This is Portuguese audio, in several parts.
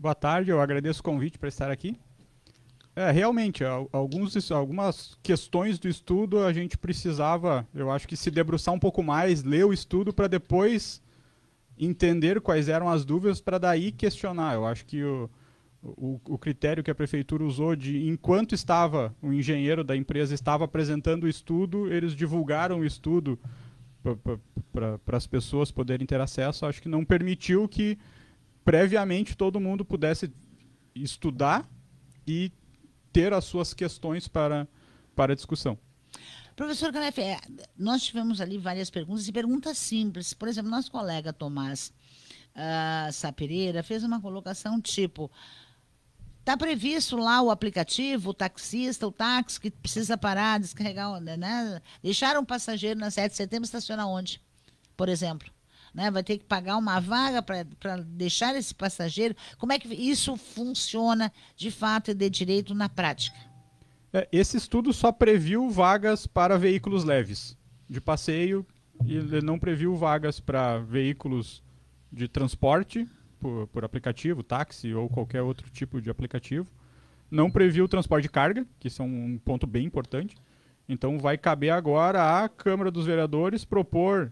Boa tarde, eu agradeço o convite para estar aqui. Realmente, algumas questões do estudo a gente precisava, eu acho que se debruçar um pouco mais, ler o estudo para depois entender quais eram as dúvidas para daí questionar. Eu acho que o critério que a prefeitura usou de enquanto o engenheiro da empresa estava apresentando o estudo, eles divulgaram o estudo para as pessoas poderem ter acesso, acho que não permitiu que previamente todo mundo pudesse estudar e ter as suas questões para discussão. Professor Calef, nós tivemos ali várias perguntas e perguntas simples. Por exemplo, nosso colega Tomás Sapereira fez uma colocação tipo: está previsto lá o aplicativo, o taxista, o táxi que precisa parar, descarregar, né? Deixar um passageiro na 7 de setembro, estaciona onde? Por exemplo. Né? Vai ter que pagar uma vaga para deixar esse passageiro. Como é que isso funciona de fato e de direito na prática? Esse estudo só previu vagas para veículos leves de passeio e ele não previu vagas para veículos de transporte por aplicativo, táxi ou qualquer outro tipo de aplicativo. Não previu transporte de carga, que isso é um ponto bem importante. Então vai caber agora à Câmara dos Vereadores propor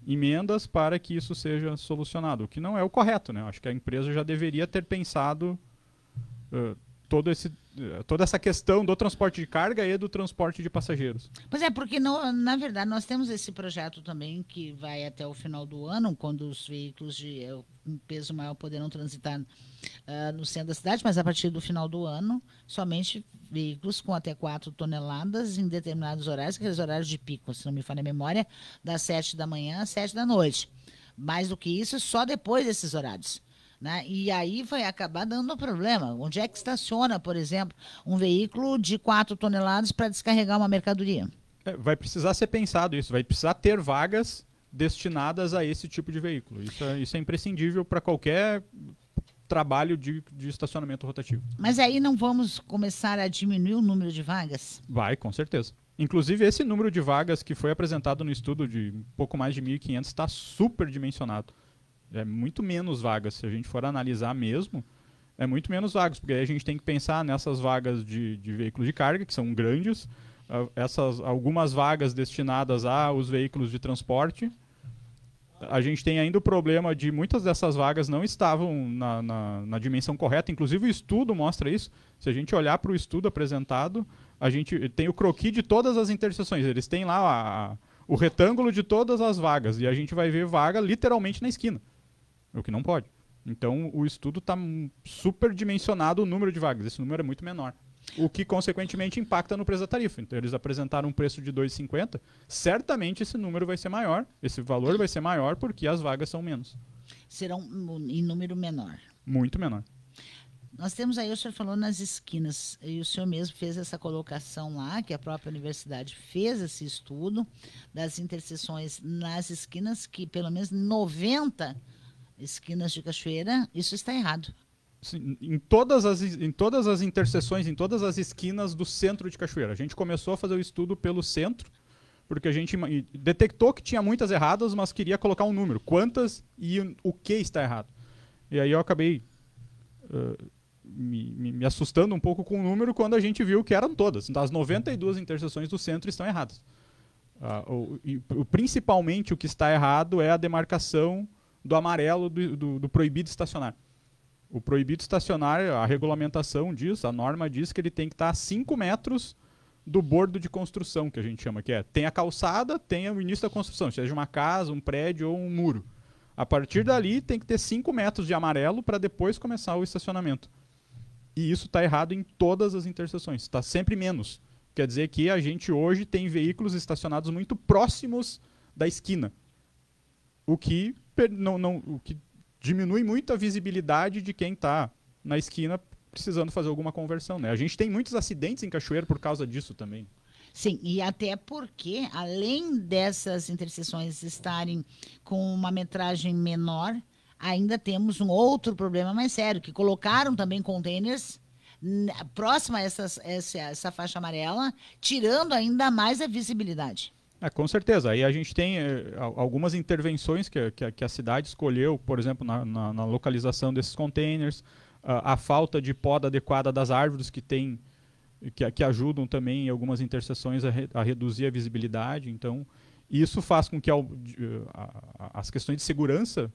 emendas para que isso seja solucionado, o que não é o correto, né? Acho que a empresa já deveria ter pensado toda essa questão do transporte de carga e do transporte de passageiros. Pois é, porque na verdade nós temos esse projeto também que vai até o final do ano, quando os veículos de peso maior poderão transitar no centro da cidade, mas a partir do final do ano, somente veículos com até 4 toneladas em determinados horários, aqueles horários de pico, se não me falha a memória, das 7 da manhã às 7 da noite. Mais do que isso, só depois desses horários. Né? E aí vai acabar dando problema. Onde é que estaciona, por exemplo, um veículo de 4 toneladas para descarregar uma mercadoria? Vai precisar ser pensado isso, vai precisar ter vagas destinadas a esse tipo de veículo. Isso é imprescindível para qualquer trabalho de estacionamento rotativo. Mas aí não vamos começar a diminuir o número de vagas? Vai, com certeza. Inclusive, esse número de vagas que foi apresentado no estudo de um pouco mais de 1.500 está super dimensionado. É muito menos vagas, se a gente for analisar mesmo, é muito menos vagas, porque aí a gente tem que pensar nessas vagas de veículos de carga, que são grandes, algumas vagas destinadas aos veículos de transporte. A gente tem ainda o problema de muitas dessas vagas não estavam na dimensão correta, inclusive o estudo mostra isso. Se a gente olhar para o estudo apresentado, a gente tem o croquis de todas as interseções, eles têm lá o retângulo de todas as vagas, e a gente vai ver vaga literalmente na esquina. O que não pode. Então, o estudo está super dimensionado o número de vagas. Esse número é muito menor. O que, consequentemente, impacta no preço da tarifa. Então, eles apresentaram um preço de R$ 2,50. Certamente, esse número vai ser maior. Esse valor vai ser maior porque as vagas são menos. Serão em número menor. Muito menor. Nós temos aí, o senhor falou nas esquinas, e o senhor mesmo fez essa colocação lá, que a própria universidade fez esse estudo das interseções nas esquinas, que pelo menos 90 esquinas de Cachoeira, isso está errado. Sim, em todas as interseções, em todas as esquinas do centro de Cachoeira. A gente começou a fazer o estudo pelo centro, porque a gente detectou que tinha muitas erradas, mas queria colocar um número. Quantas e o que está errado. E aí eu acabei me assustando um pouco com o número quando a gente viu que eram todas. As 92 interseções do centro estão erradas. Principalmente o que está errado é a demarcação do amarelo do proibido estacionar. O proibido estacionar, a regulamentação diz, a norma diz que ele tem que estar a 5 metros do bordo de construção, que a gente chama, que tem a calçada, tem o início da construção, seja uma casa, um prédio ou um muro. A partir dali tem que ter 5 metros de amarelo para depois começar o estacionamento. E isso está errado em todas as interseções, está sempre menos. Quer dizer que a gente hoje tem veículos estacionados muito próximos da esquina. O que diminui muito a visibilidade de quem está na esquina precisando fazer alguma conversão. Né? A gente tem muitos acidentes em Cachoeira por causa disso também. Sim, e até porque, além dessas interseções estarem com uma metragem menor, ainda temos um outro problema mais sério, que colocaram também containers próximo a essa faixa amarela, tirando ainda mais a visibilidade. Com certeza. Aí a gente tem algumas intervenções que a cidade escolheu, por exemplo, na localização desses containers. a falta de poda adequada das árvores que ajudam também em algumas interseções a reduzir a visibilidade. Então, isso faz com que as questões de segurança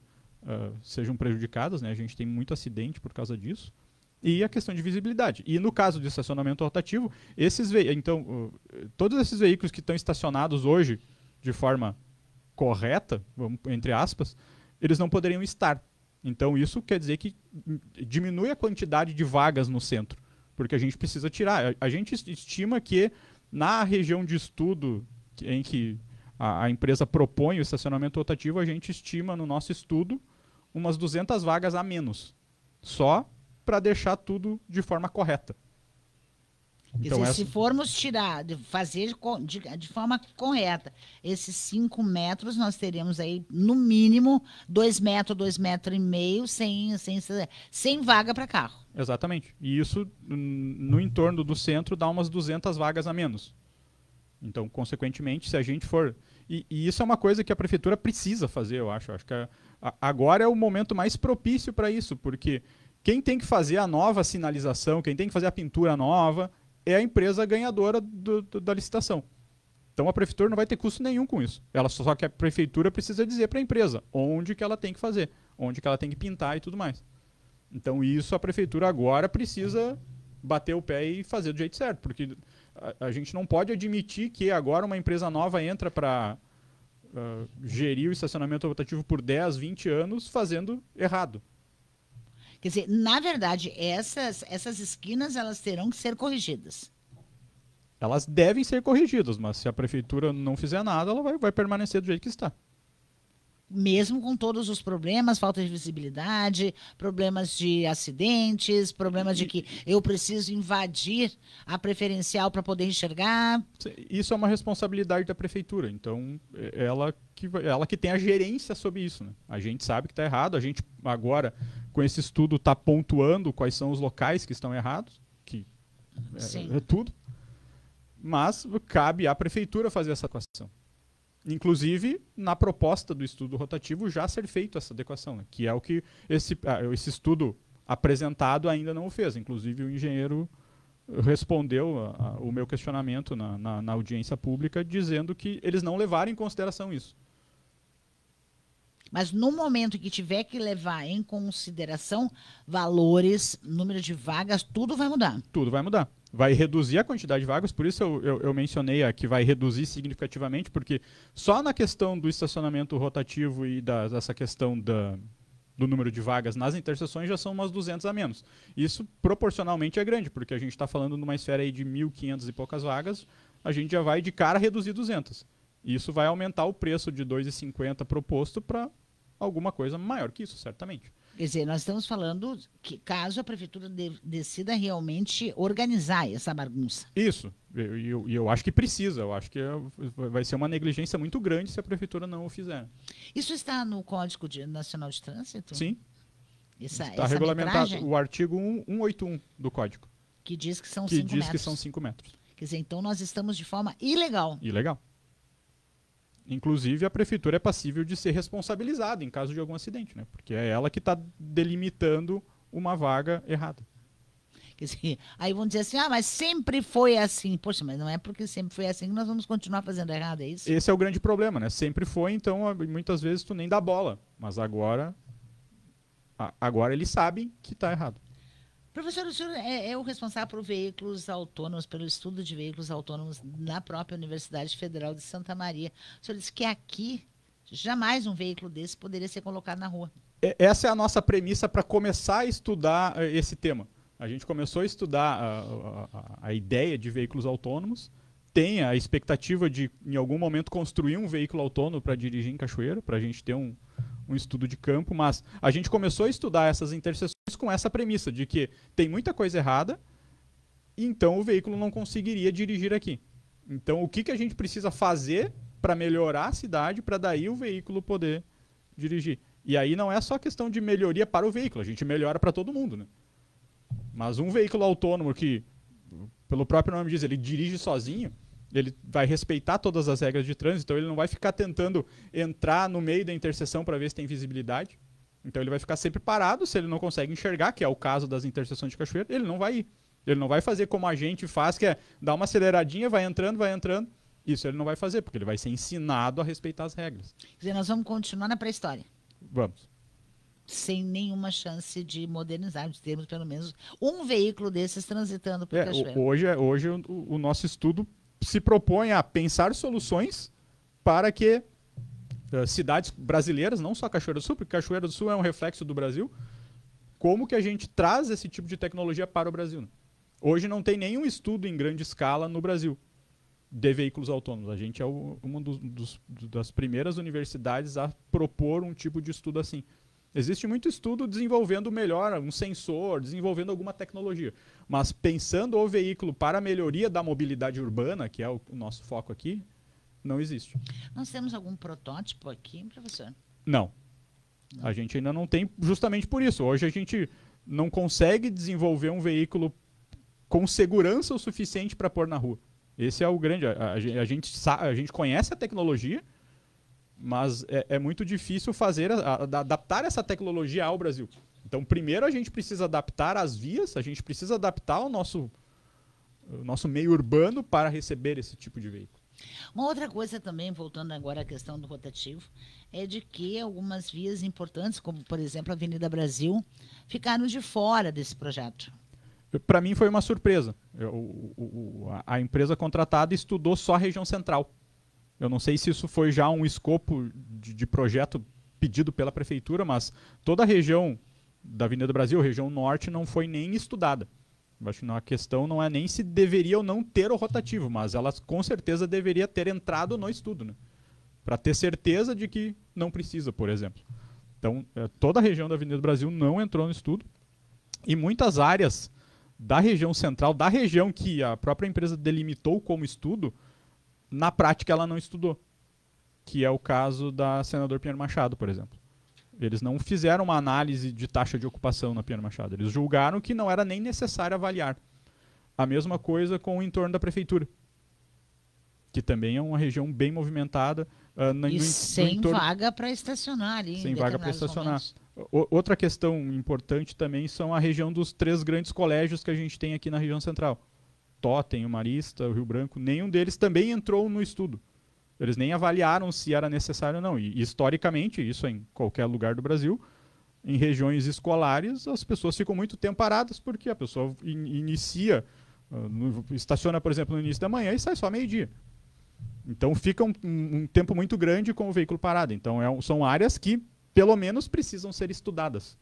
sejam prejudicadas, né? A gente tem muito acidente por causa disso. E a questão de visibilidade. E no caso de estacionamento rotativo, todos esses veículos que estão estacionados hoje de forma correta, entre aspas, eles não poderiam estar. Então isso quer dizer que diminui a quantidade de vagas no centro, porque a gente precisa tirar. A gente estima que na região de estudo em que a empresa propõe o estacionamento rotativo, a gente estima no nosso estudo umas 200 vagas a menos, só para deixar tudo de forma correta. Então, se formos fazer de forma correta esses 5 metros, nós teremos aí, no mínimo, 2 metros, 2,5 metros sem vaga para carro. Exatamente. E isso, no entorno do centro, dá umas 200 vagas a menos. Então, consequentemente, se a gente for... E isso é uma coisa que a prefeitura precisa fazer, eu acho. Acho que agora é o momento mais propício para isso, porque quem tem que fazer a nova sinalização, quem tem que fazer a pintura nova, é a empresa ganhadora da licitação. Então a prefeitura não vai ter custo nenhum com isso. Só que a prefeitura precisa dizer para a empresa onde que ela tem que fazer, onde que ela tem que pintar e tudo mais. Então isso a prefeitura agora precisa bater o pé e fazer do jeito certo, porque a gente não pode admitir que agora uma empresa nova entra para gerir o estacionamento rotativo por 10, 20 anos fazendo errado. Quer dizer, na verdade, essas esquinas elas terão que ser corrigidas. Elas devem ser corrigidas, mas se a prefeitura não fizer nada, ela vai permanecer do jeito que está. Mesmo com todos os problemas, falta de visibilidade, problemas de acidentes, problemas de que eu preciso invadir a preferencial para poder enxergar. Isso é uma responsabilidade da prefeitura, então ela que tem a gerência sobre isso, né? A gente sabe que está errado, a gente agora, com esse estudo, está pontuando quais são os locais que estão errados, que é tudo, mas cabe à prefeitura fazer essa adequação. Inclusive, na proposta do estudo rotativo já ser feito essa adequação, né? Que é o que esse estudo apresentado ainda não o fez. Inclusive, o engenheiro respondeu o meu questionamento na audiência pública, dizendo que eles não levaram em consideração isso. Mas no momento que tiver que levar em consideração valores, número de vagas, tudo vai mudar. Tudo vai mudar. Vai reduzir a quantidade de vagas, por isso eu mencionei que vai reduzir significativamente, porque só na questão do estacionamento rotativo e dessa questão do número de vagas nas interseções já são umas 200 a menos. Isso proporcionalmente é grande, porque a gente está falando numa esfera aí de 1.500 e poucas vagas, a gente já vai de cara reduzir 200. Isso vai aumentar o preço de R$ 2,50 proposto para alguma coisa maior que isso, certamente. Quer dizer, nós estamos falando que caso a prefeitura decida realmente organizar essa bagunça. Isso. E eu acho que precisa. Eu acho que vai ser uma negligência muito grande se a prefeitura não o fizer. Isso está no Código Nacional de Trânsito? Sim. Está regulamentado o artigo 181 do Código. Que diz que são 5 metros. Que diz que são 5 metros. Quer dizer, então nós estamos de forma ilegal. Ilegal. Inclusive, a prefeitura é passível de ser responsabilizada em caso de algum acidente, né? Porque é ela que está delimitando uma vaga errada. Quer dizer, aí vão dizer assim, mas sempre foi assim. Poxa, mas não é porque sempre foi assim que nós vamos continuar fazendo errado, é isso? Esse é o grande problema, né? Sempre foi, então muitas vezes tu nem dá bola. Mas agora eles sabem que está errado. Professor, o senhor é o responsável por veículos autônomos, pelo estudo de veículos autônomos na própria Universidade Federal de Santa Maria. O senhor disse que aqui jamais um veículo desse poderia ser colocado na rua. Essa é a nossa premissa para começar a estudar esse tema. A gente começou a estudar a ideia de veículos autônomos, tem a expectativa de, em algum momento, construir um veículo autônomo para dirigir em Cachoeira, para a gente ter um estudo de campo, mas a gente começou a estudar essas interseções com essa premissa de que tem muita coisa errada, e então o veículo não conseguiria dirigir aqui. Então, o que a gente precisa fazer para melhorar a cidade, para daí o veículo poder dirigir? E aí não é só questão de melhoria para o veículo, a gente melhora para todo mundo, né? Mas um veículo autônomo que, pelo próprio nome diz, ele dirige sozinho, ele vai respeitar todas as regras de trânsito, então ele não vai ficar tentando entrar no meio da interseção para ver se tem visibilidade. Então ele vai ficar sempre parado, se ele não consegue enxergar, que é o caso das interseções de cachoeira, ele não vai ir. Ele não vai fazer como a gente faz, que é dar uma aceleradinha, vai entrando, vai entrando. Isso ele não vai fazer, porque ele vai ser ensinado a respeitar as regras. Quer dizer, nós vamos continuar na pré-história. Vamos. Sem nenhuma chance de modernizar, de termos pelo menos um veículo desses transitando por cachoeira. Hoje o nosso estudo se propõe a pensar soluções para que cidades brasileiras, não só Cachoeira do Sul, porque Cachoeira do Sul é um reflexo do Brasil, como que a gente traz esse tipo de tecnologia para o Brasil. Né? Hoje não tem nenhum estudo em grande escala no Brasil de veículos autônomos. A gente é uma das primeiras universidades a propor um tipo de estudo assim. Existe muito estudo desenvolvendo melhor um sensor, desenvolvendo alguma tecnologia. Mas pensando o veículo para a melhoria da mobilidade urbana, que é o nosso foco aqui, não existe. Nós temos algum protótipo aqui, professor? Não. A gente ainda não tem, justamente por isso. Hoje a gente não consegue desenvolver um veículo com segurança o suficiente para pôr na rua. Esse é o grande... A gente conhece a tecnologia, mas é muito difícil adaptar essa tecnologia ao Brasil. Então, primeiro a gente precisa adaptar as vias, a gente precisa adaptar o nosso meio urbano para receber esse tipo de veículo. Uma outra coisa também, voltando agora à questão do rotativo, é de que algumas vias importantes, como por exemplo a Avenida Brasil, ficaram de fora desse projeto. Para mim foi uma surpresa. A empresa contratada estudou só a região central. Eu não sei se isso foi já um escopo de projeto pedido pela prefeitura, mas toda a região da Avenida Brasil, região norte, não foi nem estudada. Eu acho que a questão não é nem se deveria ou não ter o rotativo, mas ela com certeza deveria ter entrado no estudo, né? Para ter certeza de que não precisa, por exemplo. Então, toda a região da Avenida Brasil não entrou no estudo e muitas áreas da região central, da região que a própria empresa delimitou como estudo, na prática ela não estudou, que é o caso da Senador Pinheiro Machado, por exemplo. Eles não fizeram uma análise de taxa de ocupação na Pinheiro Machado. Eles julgaram que não era nem necessário avaliar. A mesma coisa com o entorno da prefeitura, que também é uma região bem movimentada. Sem vaga para estacionar ali. Sem vaga para estacionar. Outra questão importante também são a região dos 3 grandes colégios que a gente tem aqui na região central. Totem, o Marista, o Rio Branco, nenhum deles também entrou no estudo. Eles nem avaliaram se era necessário ou não. E historicamente, isso é em qualquer lugar do Brasil, em regiões escolares, as pessoas ficam muito tempo paradas porque a pessoa estaciona, por exemplo, no início da manhã e sai só meio-dia. Então fica um tempo muito grande com o veículo parado. Então são áreas que, pelo menos, precisam ser estudadas.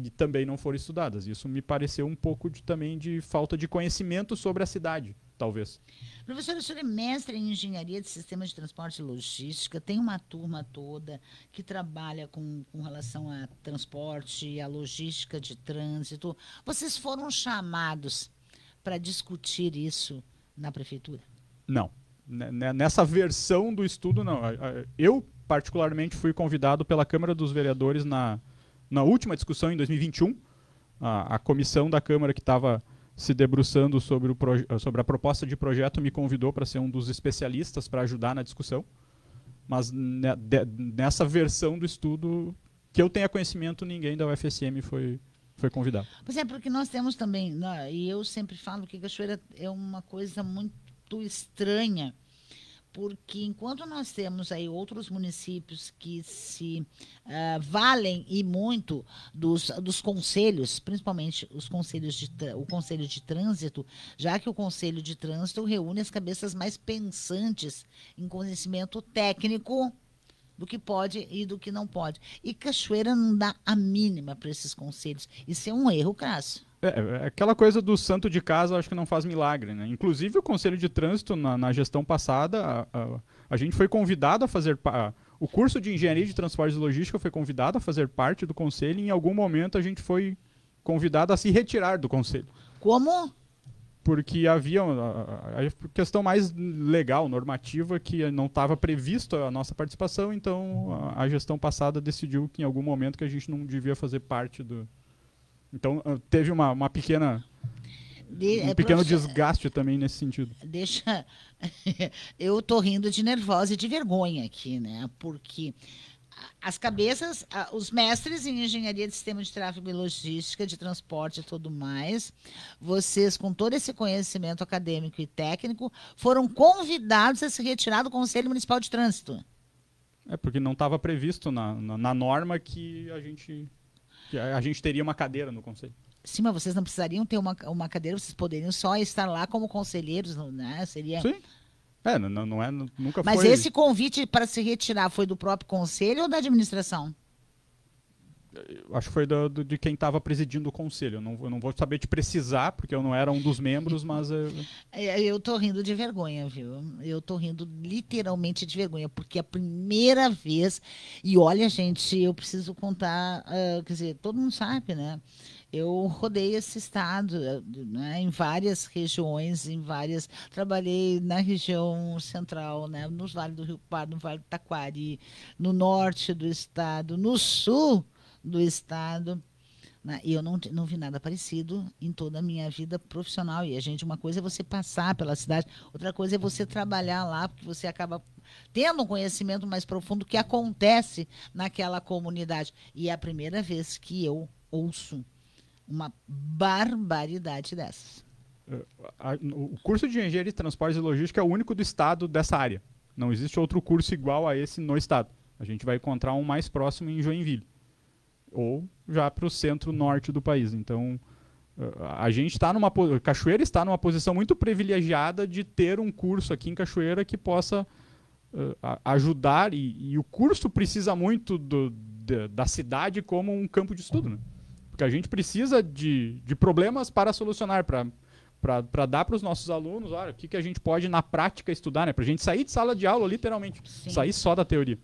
E também não foram estudadas. Isso me pareceu um pouco também de falta de conhecimento sobre a cidade, talvez. Professor, o senhor é mestre em engenharia de sistemas de transporte e logística, tem uma turma toda que trabalha com relação a transporte e a logística de trânsito. Vocês foram chamados para discutir isso na prefeitura? Não. Nessa versão do estudo, não. Eu, particularmente, fui convidado pela Câmara dos Vereadores na última discussão, em 2021, a comissão da Câmara que estava se debruçando sobre a proposta de projeto me convidou para ser um dos especialistas para ajudar na discussão. Mas nessa versão do estudo, que eu tenha conhecimento, ninguém da UFSM foi convidado. Pois é, porque nós temos também, e eu sempre falo que Cachoeira é uma coisa muito estranha, porque enquanto nós temos aí outros municípios que se valem e muito dos conselhos, principalmente o Conselho de Trânsito, já que o Conselho de Trânsito reúne as cabeças mais pensantes em conhecimento técnico do que pode e do que não pode. E Cachoeira não dá a mínima para esses conselhos. Isso é um erro crasso. Aquela coisa do santo de casa, acho que não faz milagre, né? Inclusive o Conselho de Trânsito, na gestão passada, a gente foi convidado a fazer... O curso de Engenharia de Transportes e Logística foi convidado a fazer parte do Conselho e em algum momento a gente foi convidado a se retirar do Conselho. Como? Porque havia a questão mais legal, normativa, que não estava previsto a nossa participação, então a gestão passada decidiu que em algum momento que a gente não devia fazer parte do... Então, teve um pequeno desgaste também nesse sentido. Eu estou rindo de nervosa e de vergonha aqui, né? Porque as cabeças, os mestres em engenharia de sistema de tráfego e logística, de transporte e tudo mais, vocês, com todo esse conhecimento acadêmico e técnico, foram convidados a se retirar do Conselho Municipal de Trânsito. Porque não estava previsto na norma que a gente teria uma cadeira no conselho. Sim, mas vocês não precisariam ter uma cadeira, vocês poderiam só estar lá como conselheiros, né? Seria... Sim. Não é, nunca Mas foi... esse convite para se retirar foi do próprio conselho ou da administração? Acho que foi de quem estava presidindo o conselho. Eu não vou saber te precisar, porque eu não era um dos membros, mas... Eu tô rindo de vergonha, viu? Eu tô rindo literalmente de vergonha, porque a primeira vez... E olha, gente, eu preciso contar... quer dizer, todo mundo sabe, né? Eu rodei esse estado, né, em várias regiões, trabalhei na região central, né, no Vale do Rio Pardo, no Vale do Taquari, no norte do estado, no sul do estado, né, e eu não vi nada parecido em toda a minha vida profissional. E uma coisa é você passar pela cidade, outra coisa é você trabalhar lá, porque você acaba tendo um conhecimento mais profundo do que acontece naquela comunidade. E é a primeira vez que eu ouço uma barbaridade dessas. O curso de Engenharia de Transportes e Logística é o único do estado dessa área. Não existe outro curso igual a esse no estado. A gente vai encontrar um mais próximo em Joinville. Ou já para o centro-norte do país. Então, a gente está Cachoeira está numa posição muito privilegiada de ter um curso aqui em Cachoeira que possa ajudar. E o curso precisa muito da cidade como um campo de estudo, né? Porque a gente precisa de problemas para solucionar, para dar para os nossos alunos, olha, o que a gente pode na prática estudar, né? Para a gente sair de sala de aula, literalmente, Sim. Sair só da teoria.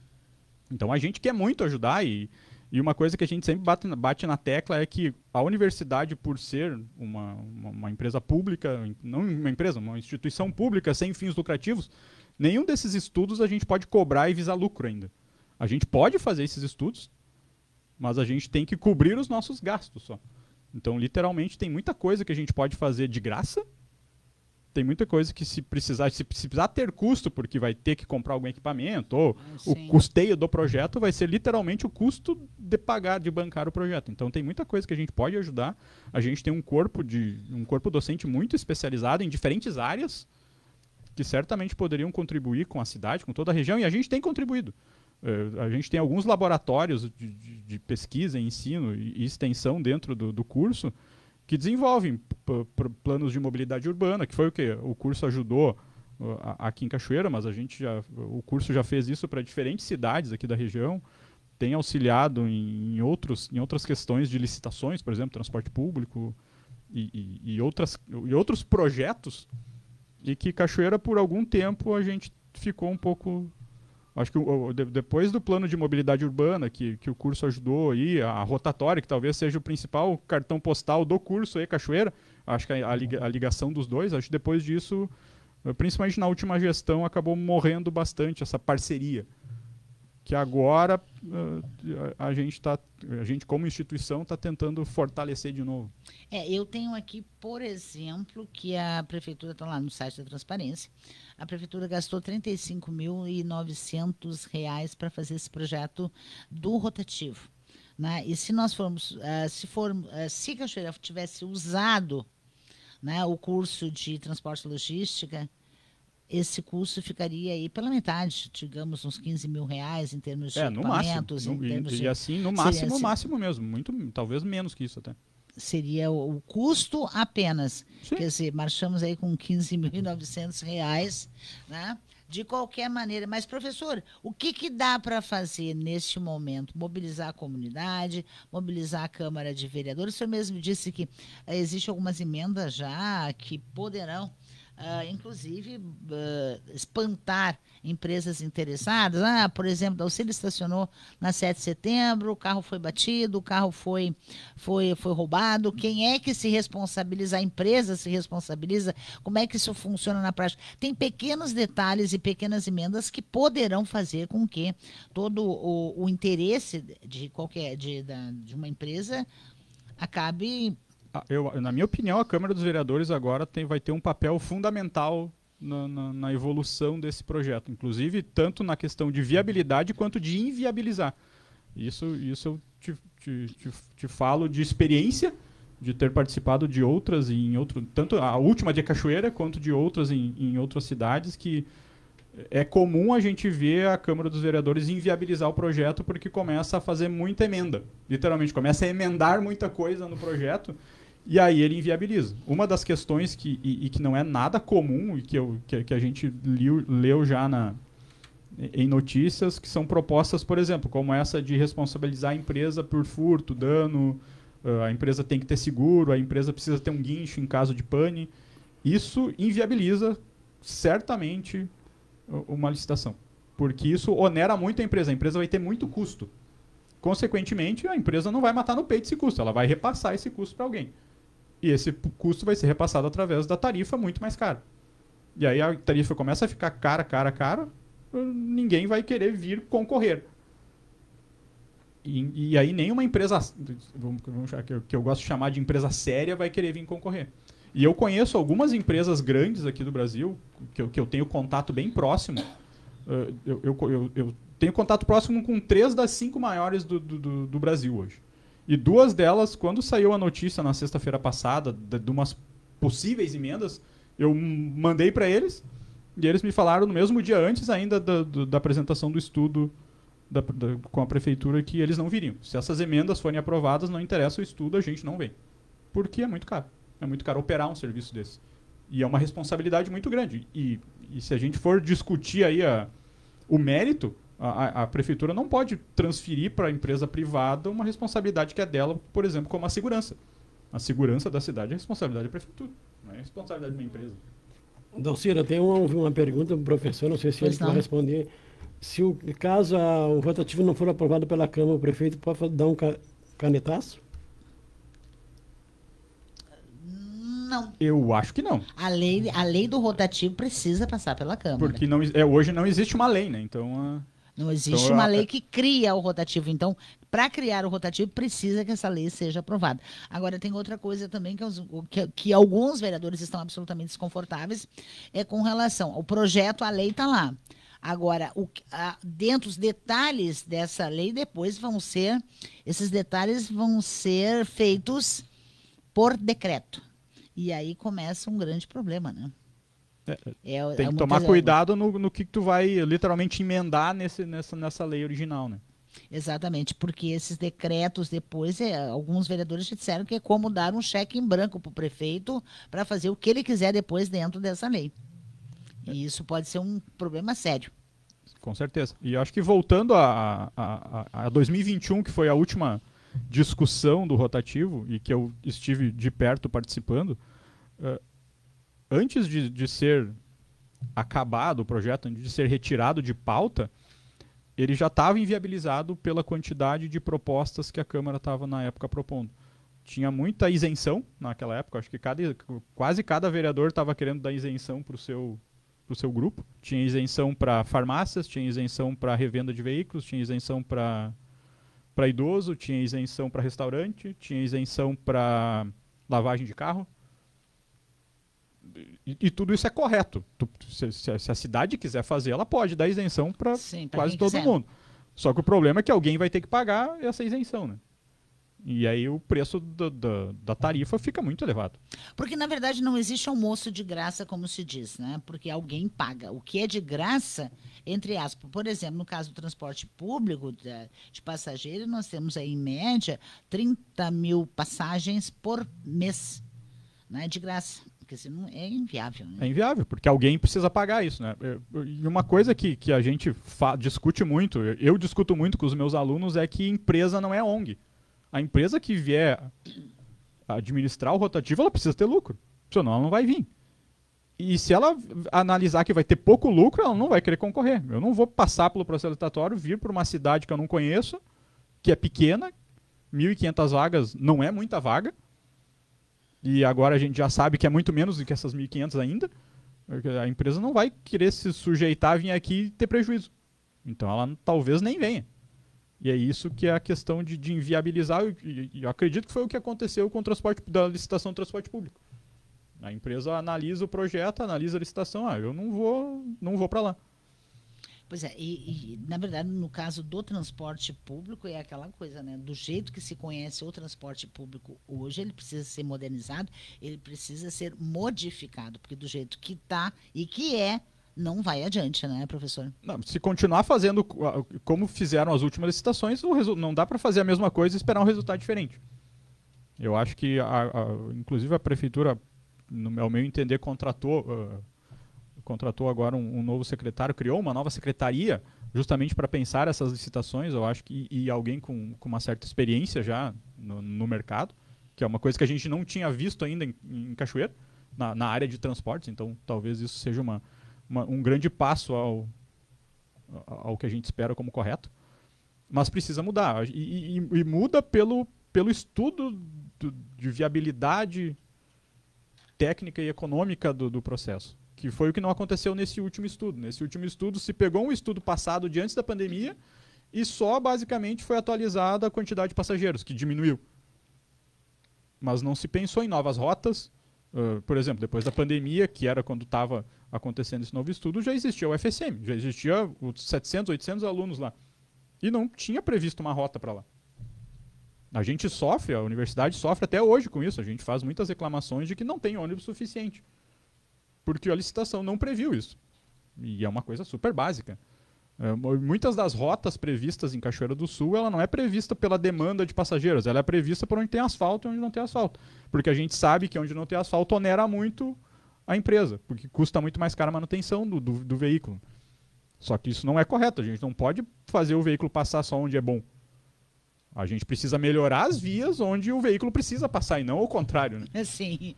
Então a gente quer muito ajudar e uma coisa que a gente sempre bate na tecla é que a universidade, por ser uma empresa pública, não uma empresa, uma instituição pública sem fins lucrativos, nenhum desses estudos a gente pode cobrar e visar lucro ainda. A gente pode fazer esses estudos, mas a gente tem que cobrir os nossos gastos só. Então, literalmente, tem muita coisa que a gente pode fazer de graça. Tem muita coisa que se precisar ter custo, porque vai ter que comprar algum equipamento, ou o custeio do projeto vai ser literalmente o custo de bancar o projeto. Então, tem muita coisa que a gente pode ajudar. A gente tem um corpo docente muito especializado em diferentes áreas que certamente poderiam contribuir com a cidade, com toda a região, e a gente tem contribuído. A gente tem alguns laboratórios de pesquisa, ensino e extensão dentro do curso que desenvolvem planos de mobilidade urbana, que foi o que o curso ajudou aqui em Cachoeira, mas o curso já fez isso para diferentes cidades aqui da região, tem auxiliado em outras questões de licitações, por exemplo, transporte público e outros projetos, e que Cachoeira, por algum tempo, a gente ficou um pouco... Acho que depois do plano de mobilidade urbana, que o curso ajudou, aí, a rotatória, que talvez seja o principal cartão postal do curso aí, Cachoeira, acho que a ligação dos dois, acho que depois disso, principalmente na última gestão, acabou morrendo bastante essa parceria. Que agora a gente como instituição está tentando fortalecer de novo. Eu tenho aqui, por exemplo, que a prefeitura está lá no site da transparência. A prefeitura gastou R$ 35.900 para fazer esse projeto do rotativo, né? E se nós formos, se Cachoeira tivesse usado, né, o curso de transporte e logística, esse curso ficaria aí pela metade, digamos, uns R$ 15.000 em termos de equipamentos. E assim, no máximo mesmo, talvez menos que isso até. Seria o custo apenas. Sim. Quer dizer, marchamos aí com R$ 15.900, né? De qualquer maneira. Mas, professor, o que dá para fazer neste momento? Mobilizar a comunidade, mobilizar a Câmara de Vereadores. O senhor mesmo disse que existem algumas emendas já que poderão inclusive espantar empresas interessadas. Por exemplo, a Auxílio estacionou na 7 de setembro, o carro foi batido, o carro foi roubado. Quem é que se responsabiliza? A empresa se responsabiliza? Como é que isso funciona na prática? Tem pequenos detalhes e pequenas emendas que poderão fazer com que todo o interesse de uma empresa acabe... Na minha opinião, a Câmara dos Vereadores agora vai ter um papel fundamental na evolução desse projeto, inclusive tanto na questão de viabilidade quanto de inviabilizar. Isso eu te falo de experiência, de ter participado de outras, tanto a última de Cachoeira, quanto de outras em outras cidades, que é comum a gente ver a Câmara dos Vereadores inviabilizar o projeto porque começa a fazer muita emenda. Literalmente, começa a emendar muita coisa no projeto e aí ele inviabiliza. Uma das questões que não é nada comum e que a gente leu já em notícias, que são propostas, por exemplo, como essa de responsabilizar a empresa por furto, dano, a empresa tem que ter seguro, a empresa precisa ter um guincho em caso de pane. Isso inviabiliza certamente uma licitação, porque isso onera muito a empresa vai ter muito custo. Consequentemente, a empresa não vai matar no peito esse custo, ela vai repassar esse custo para alguém. E esse custo vai ser repassado através da tarifa muito mais cara. E aí a tarifa começa a ficar cara, ninguém vai querer vir concorrer. E aí nenhuma empresa, que eu gosto de chamar de empresa séria, vai querer vir concorrer. E eu conheço algumas empresas grandes aqui do Brasil, que eu tenho contato bem próximo. Eu tenho contato próximo com 3 das 5 maiores do Brasil hoje. E 2 delas, quando saiu a notícia na sexta-feira passada de umas possíveis emendas, eu mandei para eles e eles me falaram no mesmo dia antes ainda da apresentação do estudo com a prefeitura que eles não viriam. Se essas emendas forem aprovadas, não interessa o estudo, a gente não vem. Porque é muito caro. É muito caro operar um serviço desse. E é uma responsabilidade muito grande. E se a gente for discutir aí o mérito, a prefeitura não pode transferir para a empresa privada uma responsabilidade que é dela, por exemplo, como a segurança. A segurança da cidade é responsabilidade da prefeitura, não é responsabilidade de uma empresa. Dalcira, tem uma pergunta para o professor, não sei se ele vai responder. Se caso o rotativo não for aprovado pela Câmara, o prefeito pode dar um canetaço? Não. Eu acho que não. A lei do rotativo precisa passar pela Câmara. Porque hoje não existe uma lei, né? Então, não existe uma lei que cria o rotativo. Então, para criar o rotativo, precisa que essa lei seja aprovada. Agora, tem outra coisa também que alguns vereadores estão absolutamente desconfortáveis, é com relação ao projeto, a lei está lá. Agora, dentro dos detalhes dessa lei, depois esses detalhes vão ser feitos por decreto. E aí começa um grande problema, né? Tem que tomar cuidado no que tu vai literalmente emendar nessa lei original, né? Exatamente, porque esses decretos depois, alguns vereadores disseram que é como dar um cheque em branco para o prefeito para fazer o que ele quiser depois dentro dessa lei. E isso pode ser um problema sério. Com certeza. E acho que voltando a 2021, que foi a última discussão do rotativo e que eu estive de perto participando, antes de ser acabado o projeto, antes de ser retirado de pauta, ele já estava inviabilizado pela quantidade de propostas que a Câmara estava na época propondo. Tinha muita isenção naquela época, acho que quase cada vereador estava querendo dar isenção para o seu grupo. Tinha isenção para farmácias, tinha isenção para revenda de veículos, tinha isenção para idoso, tinha isenção para restaurante, tinha isenção para lavagem de carro. E tudo isso é correto. Se a cidade quiser fazer, ela pode dar isenção para quase todo mundo. Só que o problema é que alguém vai ter que pagar essa isenção, né? E aí o preço da tarifa fica muito elevado. Porque, na verdade, não existe almoço de graça, como se diz, né? Porque alguém paga. O que é de graça, entre aspas. Por exemplo, no caso do transporte público de passageiros, nós temos aí, em média, 30 mil passagens por mês. Não é de graça. Porque senão é inviável. Né? É inviável, porque alguém precisa pagar isso, né? E uma coisa que a gente discute muito, eu discuto muito com os meus alunos, é que empresa não é ONG. A empresa que vier administrar o rotativo, ela precisa ter lucro. Senão ela não vai vir. E se ela analisar que vai ter pouco lucro, ela não vai querer concorrer. Eu não vou passar pelo processo licitatório, vir para uma cidade que eu não conheço, que é pequena, 1.500 vagas não é muita vaga. E agora a gente já sabe que é muito menos do que essas 1.500 ainda. A empresa não vai querer se sujeitar a vir aqui e ter prejuízo. Então ela talvez nem venha. E é isso que é a questão de inviabilizar, e eu acredito que foi o que aconteceu com o transporte, da licitação do transporte público. A empresa analisa o projeto, analisa a licitação, eu não vou para lá. Pois é, e na verdade, no caso do transporte público, é aquela coisa, né? Do jeito que se conhece o transporte público hoje, ele precisa ser modernizado, ele precisa ser modificado, porque do jeito que está e que não vai adiante, né, professor? Não, se continuar fazendo como fizeram as últimas licitações, não dá para fazer a mesma coisa e esperar um resultado diferente. Eu acho que, inclusive, a prefeitura, ao meu entender, contratou agora um novo secretário, criou uma nova secretaria justamente para pensar essas licitações. Eu acho que e alguém com uma certa experiência já no mercado, que é uma coisa que a gente não tinha visto ainda em Cachoeira, na área de transportes. Então, talvez isso seja um grande passo ao que a gente espera como correto. Mas precisa mudar. E muda pelo estudo de viabilidade técnica e econômica do processo. Que foi o que não aconteceu nesse último estudo. Nesse último estudo se pegou um estudo passado de antes da pandemia e só basicamente foi atualizada a quantidade de passageiros, que diminuiu. Mas não se pensou em novas rotas. Por exemplo, depois da pandemia, que era quando estava acontecendo esse novo estudo, já existia o FSM, já existia os 700, 800 alunos lá. E não tinha previsto uma rota para lá. A gente sofre, a universidade sofre até hoje com isso. A gente faz muitas reclamações de que não tem ônibus suficiente. Porque a licitação não previu isso. E é uma coisa super básica. Muitas das rotas previstas em Cachoeira do Sul, ela não é prevista pela demanda de passageiros, ela é prevista por onde tem asfalto e onde não tem asfalto. Porque a gente sabe que onde não tem asfalto onera muito a empresa, porque custa muito mais cara a manutenção do veículo. Só que isso não é correto, a gente não pode fazer o veículo passar só onde é bom. A gente precisa melhorar as vias onde o veículo precisa passar e não ao contrário, né? Sim,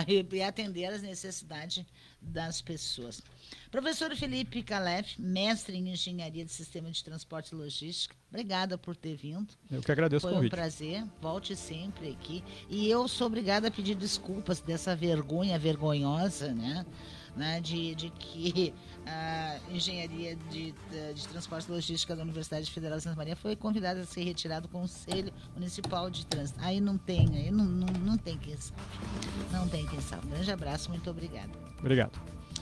e atender às necessidades das pessoas. Professor Felipe Calef, mestre em Engenharia de Sistema de Transporte e Logística, obrigada por ter vindo. Eu que agradeço o convite. Foi um prazer, volte sempre aqui. E eu sou obrigada a pedir desculpas dessa vergonha vergonhosa, né? De que a Engenharia de Transporte e Logística da Universidade Federal de Santa Maria foi convidada a ser retirada do Conselho Municipal de Trânsito. Aí não tem quem salve. Não tem quem salve. Grande abraço, muito obrigada. Obrigado.